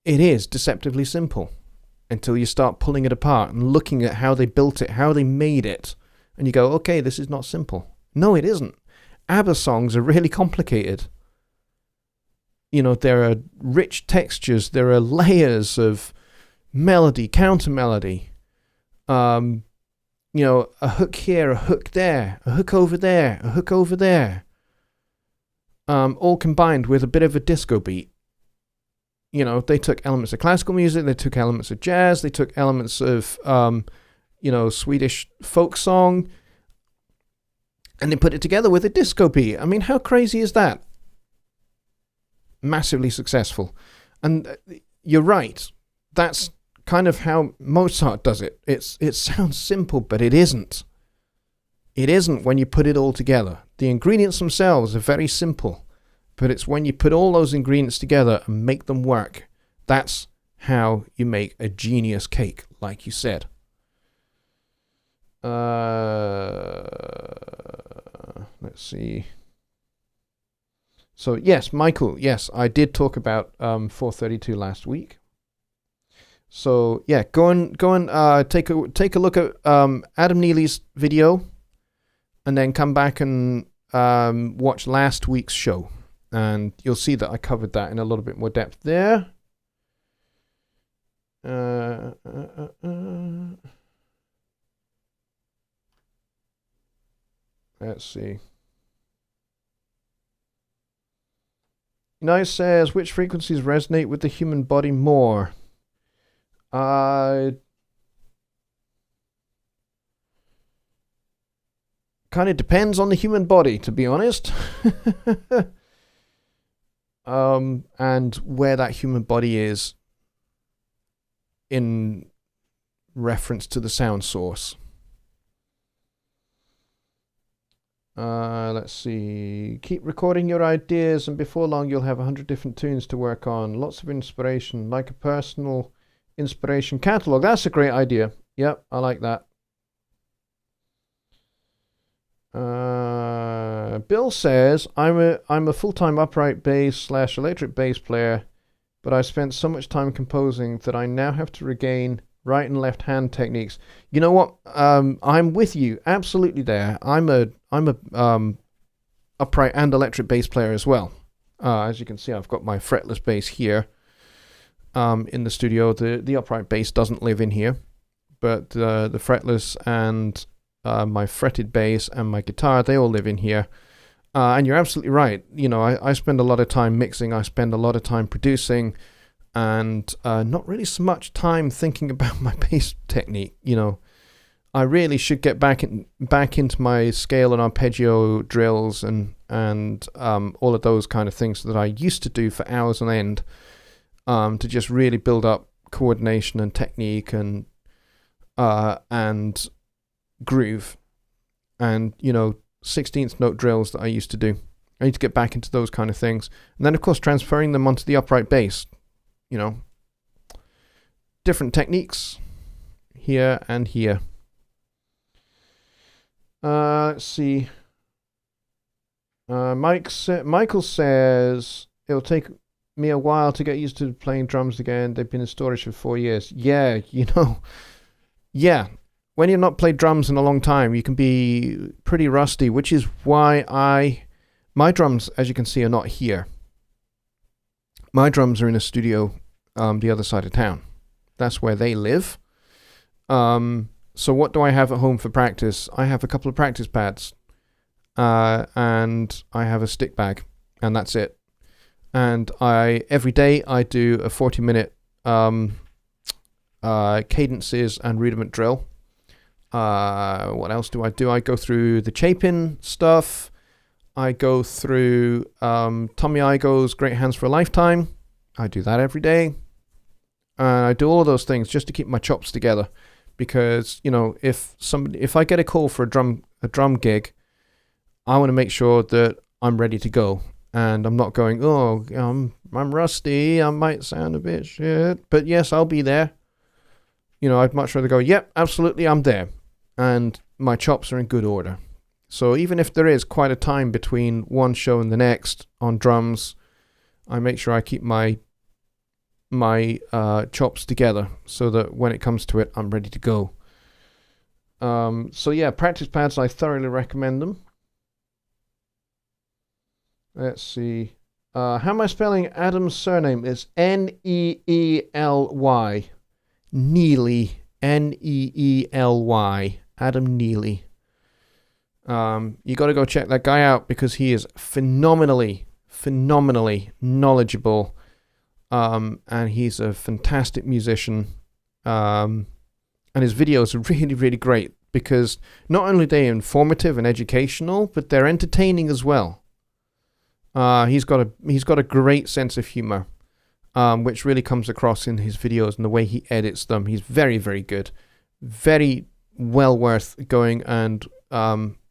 it is deceptively simple until you start pulling it apart and looking at how they built it, how they made it. And you go, okay, this is not simple. No, it isn't. ABBA songs are really complicated. There are rich textures. There are layers of melody, counter melody. A hook here, a hook there, a hook over there, a hook over there. All combined with a bit of a disco beat. They took elements of classical music, they took elements of jazz, they took elements of, Swedish folk song, and they put it together with a disco beat. I mean, how crazy is that? Massively successful. And you're right. That's kind of how Mozart does it. It sounds simple, but it isn't. It isn't when you put it all together. The ingredients themselves are very simple, but it's when you put all those ingredients together and make them work. That's how you make a genius cake, like you said. Let's see. So yes, Michael, yes, I did talk about 432 last week. So yeah, go and take a look at Adam Neely's video, and then come back and watch last week's show, and you'll see that I covered that in a little bit more depth there. Let's see. Nice says, which frequencies resonate with the human body more? Kind of depends on the human body, to be honest. And where that human body is in reference to the sound source. Let's see. Keep recording your ideas, and before long you'll have 100 different tunes to work on. Lots of inspiration, like a personal inspiration catalog. That's a great idea. Yep, I like that. Bill says, I'm a full-time upright bass / electric bass player, but I spent so much time composing that I now have to regain right and left hand techniques. You know what? I'm with you absolutely there. I'm a upright and electric bass player as well. As you can see, I've got my fretless bass here in the studio. The upright bass doesn't live in here, but the fretless and my fretted bass and my guitar, they all live in here. And you're absolutely right. I spend a lot of time mixing. I spend a lot of time producing, and not really so much time thinking about my bass technique. I really should get back into my scale and arpeggio drills and all of those kind of things that I used to do for hours on end, to just really build up coordination and technique and groove, and 16th note drills that I used to do. I need to get back into those kind of things, and then of course transferring them onto the upright bass. Different techniques here and here. Let's see. Michael says, it'll take me a while to get used to playing drums again. They've been in storage for 4 years. Yeah, yeah. When you've not played drums in a long time, you can be pretty rusty, which is why my drums, as you can see, are not here. My drums are in a studio the other side of town. That's where they live. So what do I have at home for practice? I have a couple of practice pads, and I have a stick bag, and that's it. And every day I do a 40-minute cadences and rudiment drill. What else do? I go through the Chapin stuff. I go through Tommy Igoe's Great Hands for a Lifetime. I do that every day. And I do all of those things just to keep my chops together. Because, if I get a call for a drum gig, I want to make sure that I'm ready to go. And I'm not going, I'm rusty, I might sound a bit shit. But yes, I'll be there. I'd much rather go, yep, absolutely, I'm there. And my chops are in good order. So even if there is quite a time between one show and the next on drums, I make sure I keep my my chops together so that when it comes to it, I'm ready to go. So yeah, practice pads, I thoroughly recommend them. Let's see. How am I spelling Adam's surname? It's Neely. Neely. Neely. Adam Neely. You got to go check that guy out because he is phenomenally knowledgeable. And he's a fantastic musician. And his videos are really, really great because not only are they informative and educational, but they're entertaining as well. He's got a great sense of humor, which really comes across in his videos and the way he edits them. He's very, very good. Very well worth going and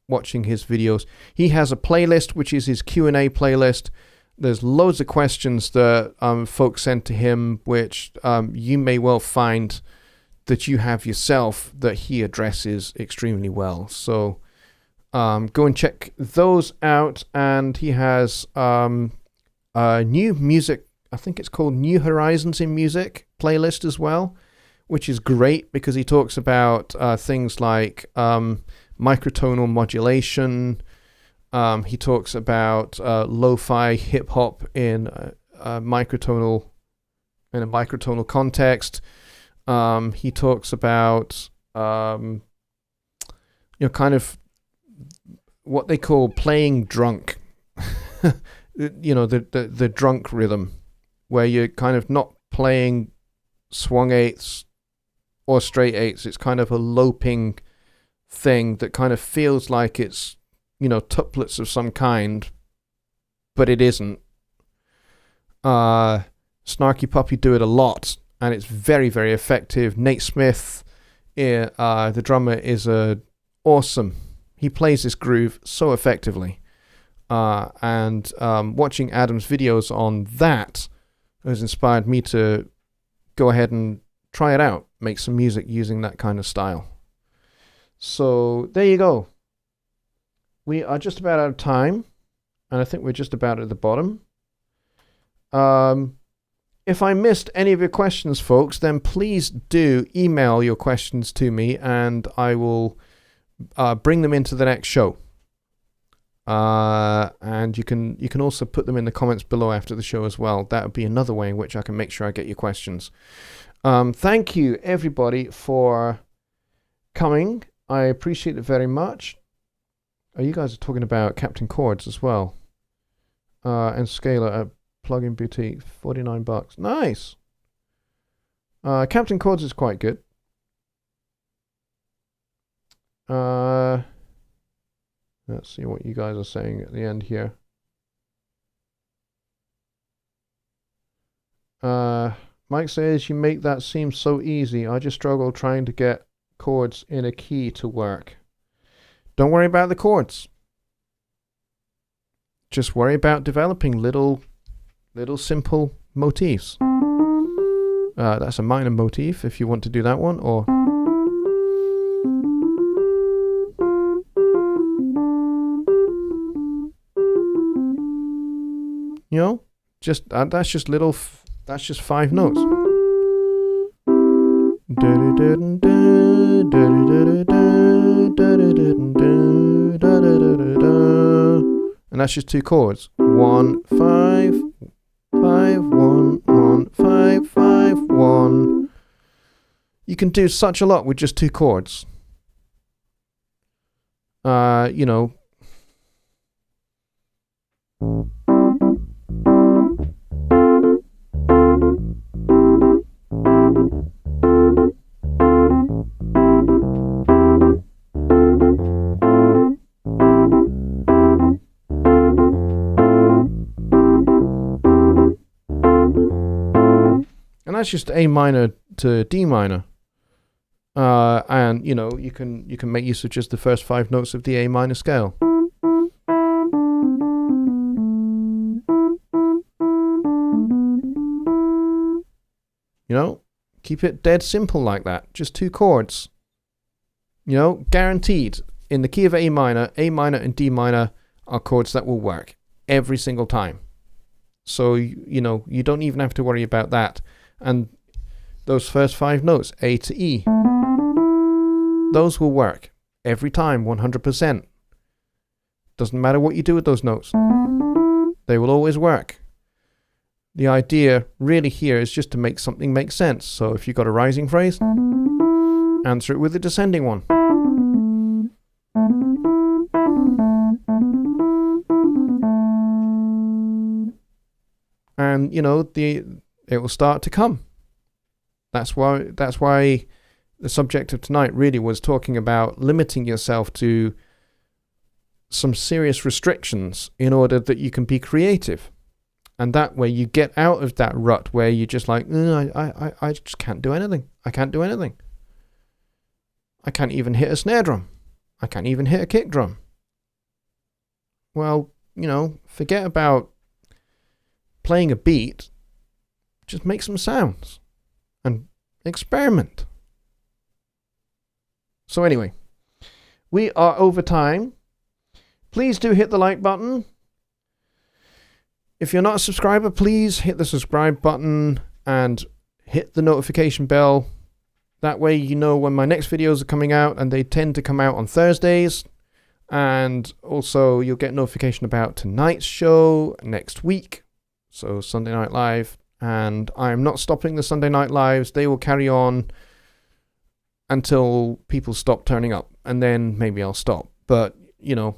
watching his videos. He has a playlist, which is his Q&A playlist. There's loads of questions that folks sent to him, which you may well find that you have yourself that he addresses extremely well. So go and check those out. And he has new music, I think it's called New Horizons in Music playlist as well, which is great because he talks about things like microtonal modulation. He talks about lo-fi hip-hop in a microtonal context. He talks about kind of what they call playing drunk. The drunk rhythm, where you're kind of not playing swung eighths or straight eighths. It's kind of a loping thing that kind of feels like it's tuplets of some kind, but it isn't. Snarky Puppy do it a lot, and it's very, very effective. Nate Smith, the drummer, is awesome. He plays this groove so effectively. And watching Adam's videos on that has inspired me to go ahead and try it out, make some music using that kind of style. So there you go. We are just about out of time, and I think we're just about at the bottom. If I missed any of your questions, folks, then please do email your questions to me, and I will bring them into the next show. And you can also put them in the comments below after the show as well. That would be another way in which I can make sure I get your questions. Thank you, everybody, for coming. I appreciate it very much. You guys are talking about Captain Chords as well. And Scalar at Plugin Boutique, $49. Nice. Captain Chords is quite good. Let's see what you guys are saying at the end here. Mike says, you make that seem so easy. I just struggle trying to get chords in a key to work. Don't worry about the chords. Just worry about developing little simple motifs. That's a minor motif if you want to do that one, or just that's just 5 notes. And that's just 2 chords. 1 5 5 1 1 5 5 1. You can do such a lot with just 2 chords. And that's just A minor to D minor. And you can make use of just the first 5 notes of the A minor scale. Keep it dead simple like that. Just 2 chords. Guaranteed. In the key of A minor and D minor are chords that will work every single time. So, you don't even have to worry about that. And those first 5 notes, A to E, those will work every time, 100%. Doesn't matter what you do with those notes. They will always work. The idea really here is just to make something make sense. So if you've got a rising phrase, answer it with a descending one. And, you know, it will start to come. That's why the subject of tonight really was talking about limiting yourself to some serious restrictions in order that you can be creative. And that way you get out of that rut where you're just like, I just can't do anything. I can't do anything. I can't even hit a snare drum. I can't even hit a kick drum. Well, you know, forget about playing a beat. Just make some sounds and experiment. So anyway, we are over time. Please do hit the like button. If you're not a subscriber, please hit the subscribe button and hit the notification bell. That way you know when my next videos are coming out, and they tend to come out on Thursdays. And also you'll get notification about tonight's show next week. So Sunday Night Live. And I'm not stopping the Sunday Night Lives. They will carry on until people stop turning up. And then maybe I'll stop. But, you know,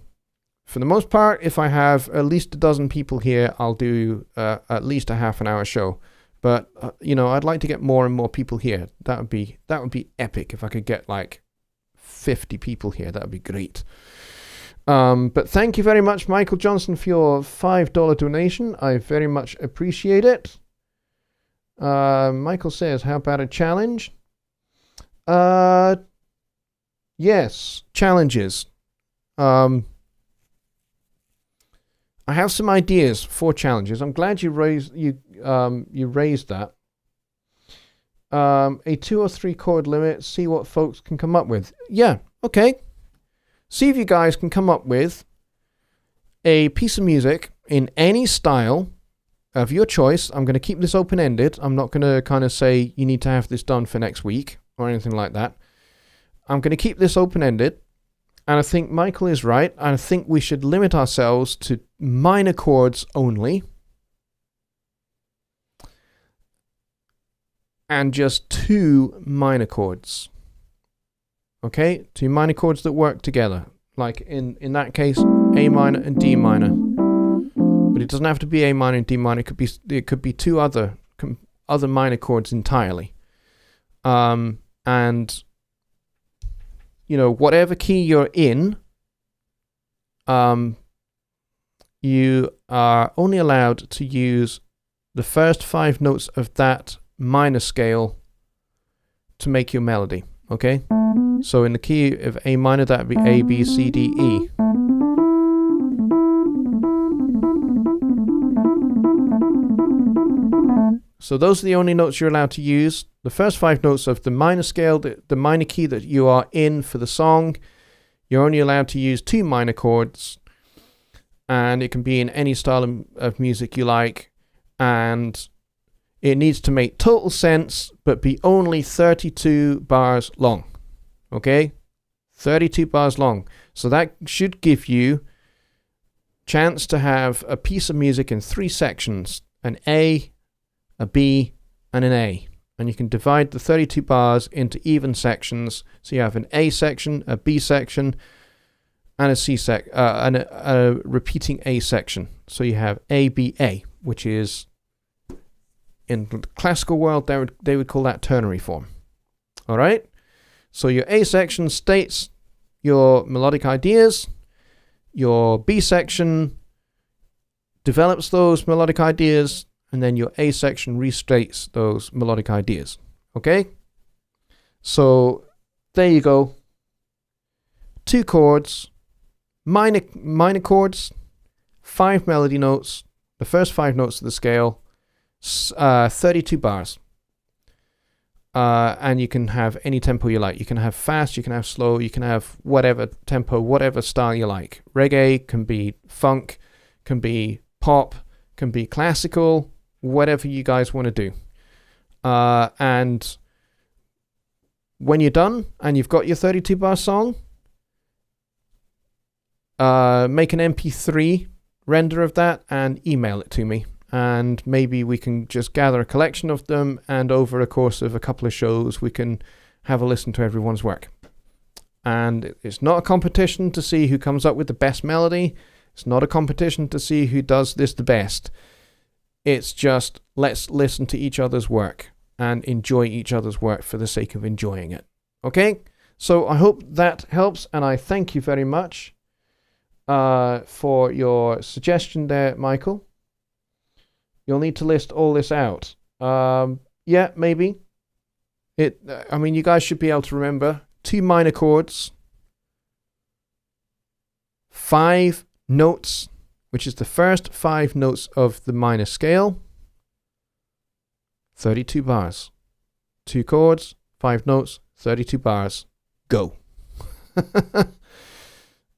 for the most part, if I have at least a dozen people here, I'll do at least a half an hour show. But you know, I'd like to get more and more people here. That would be epic if I could get like 50 people here. That would be great. But thank you very much, Michael Johnson, for your $5 donation. I very much appreciate it. Michael says, "How about a challenge?" Yes, challenges. I have some ideas for challenges. I'm glad you raised that. A 2 or 3 chord limit. See what folks can come up with. Yeah, okay. See if you guys can come up with a piece of music in any style of your choice. I'm going to keep this open-ended. I'm not going to kind of say you need to have this done for next week or anything like that. I'm going to keep this open-ended. And I think Michael is right. I think we should limit ourselves to minor chords only. And just 2 minor chords. Okay? 2 minor chords that work together. Like in that case, A minor and D minor. But it doesn't have to be A minor and D minor. It could be 2 other minor chords entirely. And you know, whatever key you're in, you are only allowed to use the first 5 notes of that minor scale to make your melody, okay? So in the key of A minor, that would be A, B, C, D, E. So those are the only notes you're allowed to use. The first 5 notes of the minor scale, the minor key that you are in for the song, you're only allowed to use 2 minor chords. And it can be in any style of music you like. And it needs to make total sense, but be only 32 bars long. Okay? 32 bars long. So that should give you chance to have a piece of music in 3 sections. An A, a B, and an A. And you can divide the 32 bars into even sections. So you have an A section, a B section, and a C and a repeating A section. So you have A, B, A, which is, in the classical world, they would call that ternary form. All right? So your A section states your melodic ideas. Your B section develops those melodic ideas. And then your A section restates those melodic ideas. Okay? So there you go. 2 chords, minor chords, 5 melody notes, the first 5 notes of the scale, 32 bars. And you can have any tempo you like. You can have fast, you can have slow, you can have whatever tempo, whatever style you like. Reggae, can be funk, can be pop, can be classical, whatever you guys want to do. And when you're done and you've got your 32 bar song, make an MP3 render of that and email it to me. And maybe we can just gather a collection of them, and over a course of a couple of shows, we can have a listen to everyone's work. And it's not a competition to see who comes up with the best melody. It's not a competition to see who does this the best. It's just, let's listen to each other's work and enjoy each other's work for the sake of enjoying it. Okay? So I hope that helps, and I thank you very much for your suggestion there, Michael. You'll need to list all this out. Yeah, maybe. You guys should be able to remember 2 minor chords, 5 notes, which is the first 5 notes of the minor scale, 32 bars. 2 chords, 5 notes, 32 bars. Go.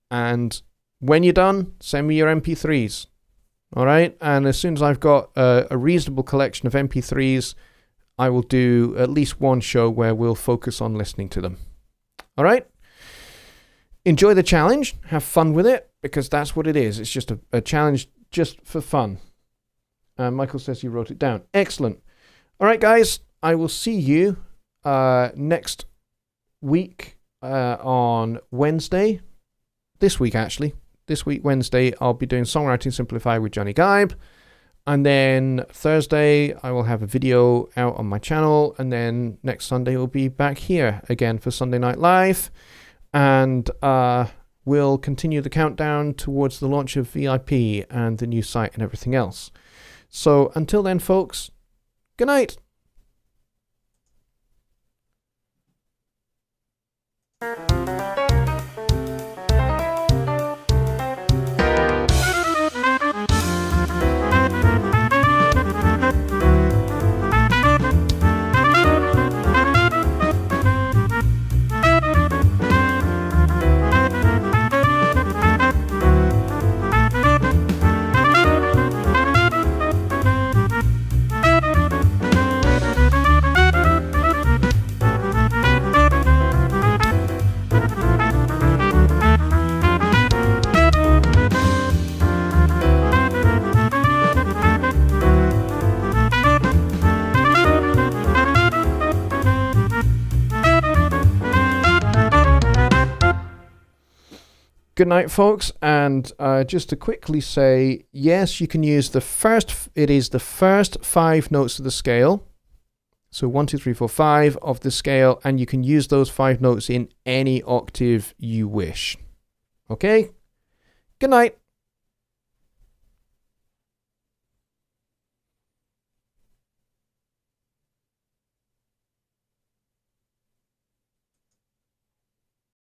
And when you're done, send me your MP3s. All right? And as soon as I've got a reasonable collection of MP3s, I will do at least one show where we'll focus on listening to them. All right? Enjoy the challenge. Have fun with it, because that's what it is. It's just a challenge just for fun. Michael says you wrote it down. Excellent. All right, guys. I will see you next week on Wednesday. This week, actually. This week, Wednesday, I'll be doing Songwriting Simplified with Jonny Gibe. And then Thursday, I will have a video out on my channel. And then next Sunday, we'll be back here again for Sunday Night Live. And we'll continue the countdown towards the launch of VIP and the new site and everything else. So until then, folks, good night. Good night, folks, and just to quickly say, yes, you can use the first 5 notes of the scale, so 1, 2, 3, 4, 5 of the scale, and you can use those 5 notes in any octave you wish. Okay? Good night.